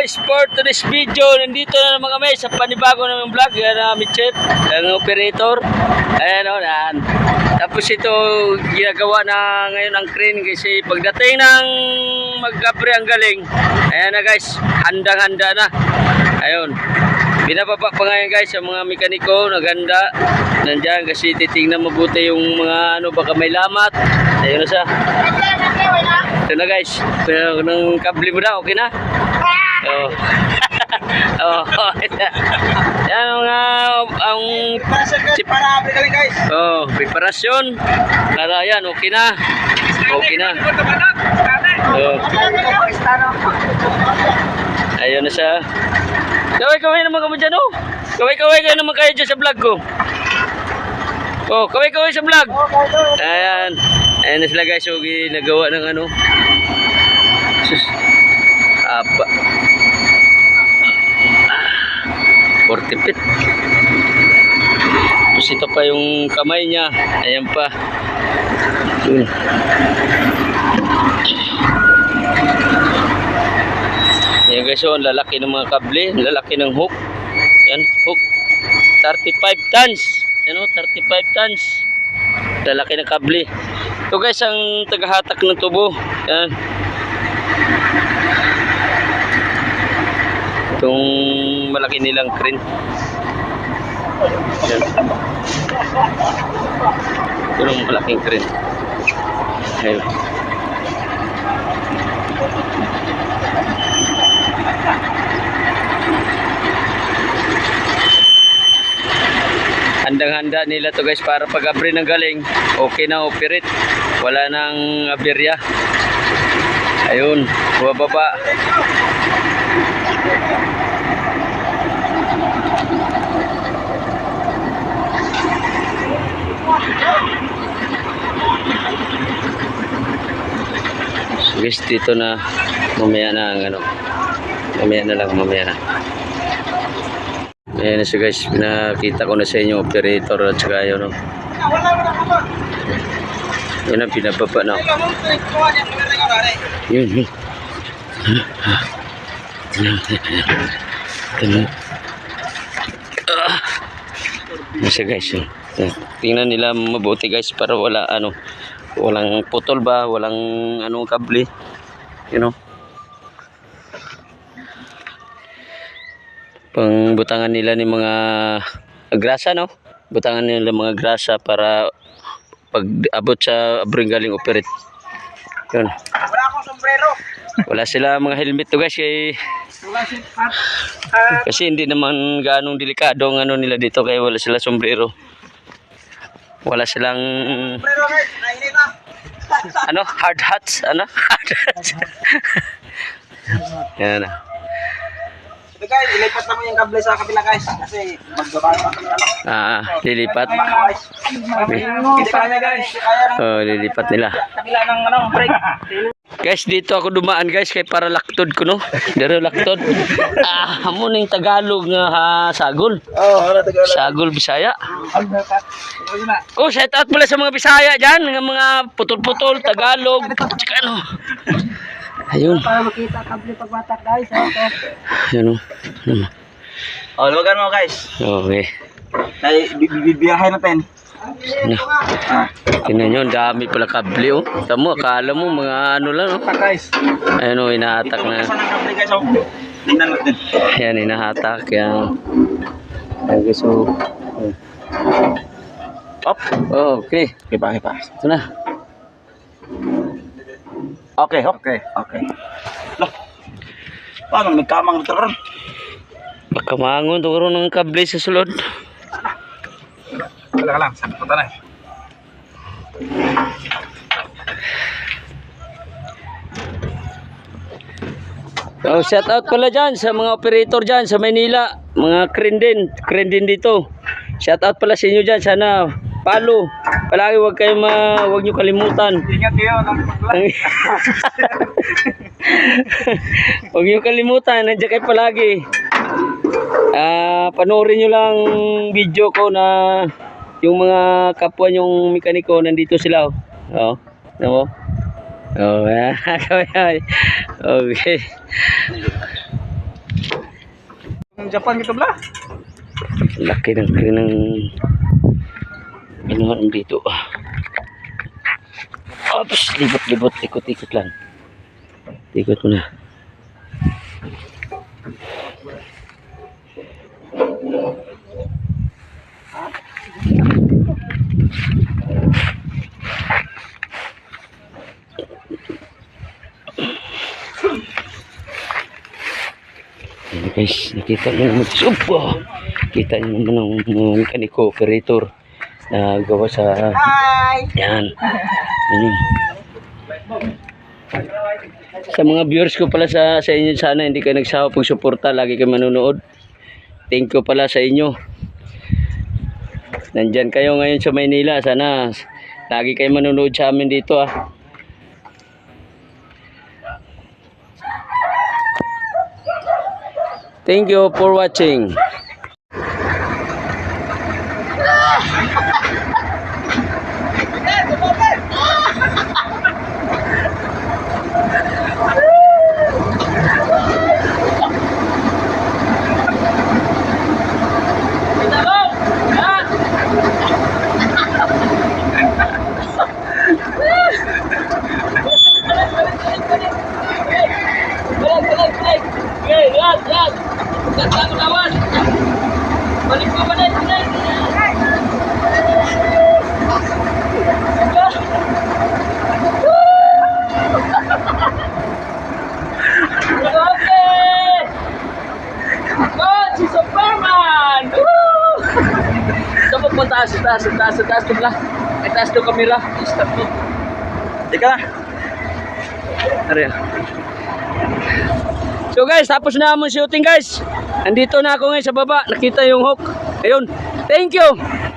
guys, for today's video, nandito na naman kami sa panibago namang vlog. Yan ang aming chef, ang operator. Ayan o, yan. Tapos ito, ginagawa na ngayon ang crane kasi pagdating ng mag-apre ang galing. Ayan na guys, handang-handa na. Ayun. Binababa pa ngayon guys ang mga mekaniko, naganda. Nandyan kasi titingnan mabuti yung mga ano, baka may lamat. Ayun na siya. Ito na guys, ng kable mo na, okay na? Oh. Oh, yan mga ang preparasyon. Para yan, okay na. Okay na. Oh. Ayun na siya. Kaway-kaway naman kamo dyan, oh. Kaway-kaway kayo naman kayo dyan sa vlog ko. Oh, kaway-kaway sa vlog. Ayan. Ayan na sila guys, so ginagawa ng ano. Sus. Apa. 40 feet. Tapos ito pa yung kamay niya. Ayan pa. Ayan guys, so lalaki ng mga kable, lalaki ng hook. Yan, hook. 35 tons. Yan o, 35 tons. Lalaki ng kable. Ito guys, ang tagahatak ng tubo. Yan. Itong malaki nilang crane. Yan. Ito yung malaking crane. Ayun. Handang-handa nila to guys para pag abri ng galing, okay na operate, wala nang aberya. Ayun, bumababa. So guys, dito na mamaya na ang ano, mamaya na. Ayan na siya guys, pinakita ko na sa inyo operator at saka yun, no? Yan ang pinababa na. Yun. Yan siya guys, yun. Tingnan nila mabuti guys para wala ano, walang putol ba, walang ano kable, you know. Pang butangan nila ni mga grasa, no? Butangan nila mga grasa para pag abot sa abring galing operate. Yun. Wala akong sombrero. Wala sila mga helmet to guys kasi hindi naman ganong delikado ang ano nila dito kaya wala sila sombrero. Wala silang Sombrero guys, nainit na. ano, hard hats, ano? Hard hats. Yan na. Ito guys, ilipat naman yung kable sa kabila guys kasi magbaba na. Lilipat. Kita na guys. Oh, lilipat nila. Kabila ng ano, break. Guys, dito ako dumaan guys kay para laktod ko, no. Dero laktod. Amo ning Tagalog nga sagol. Oh, ano Tagalog? Sagol Bisaya. Oh, shout out mula sa mga Bisaya diyan, nga mga putol-putol Tagalog. Tsaka ano. Ayun. Para makita kable pagbatak guys. Ayun. Oh, luwagan mo guys. Okay. Ay bibiyahe natin. Tingnan nyo, ang dami pala kable, oh. Tamo, akala mo mga ano lang, oh. Guys. Ayun, oh, inahatak na. Ito kable guys. Tingnan natin. Ayan, inahatak. Yan. Ayan guys, oh. Up. Oh, okay. Okay pa. Ito na. Okay. Loh. Paano nagkamang ito ron? Baka mangon to karon ng kable sa sulod. Wala ka lang, sakit pa tanay. So, shout out pala dyan sa mga operator dyan sa Maynila. Mga crane din dito. Shout out pala sa inyo dyan. Sana follow. Palagi huwag nyo kalimutan. Ingat kayo ng paglag. Huwag nyo kalimutan. Nandiyan kayo palagi. Panoorin nyo lang video ko na yung mga kapwa nyong mekaniko nandito sila. Oh. No? Oh, okay. Japan gitu bla. Laki ng crane ng inuhan dito. Tapos libot-libot, ikot-ikot lang. Ikot mo na. Ayan guys, nakita nyo naman. Kita nyo naman ang mekaniko operator na gawa sa yan. Ano. Sa mga viewers ko pala sa inyo, sana hindi kayo nagsawa pag suporta, lagi kayo manonood. Thank you pala sa inyo. Nandyan kayo ngayon sa Maynila, sana lagi kayo manonood sa amin dito ah. Thank you for watching. Taas ko lang. Ay taas ko kamera. Stop mo. Teka na. Ariya. So guys, tapos na ang shooting guys. Andito na ako ngayon sa baba. Nakita yung hook. Ayun. Thank you.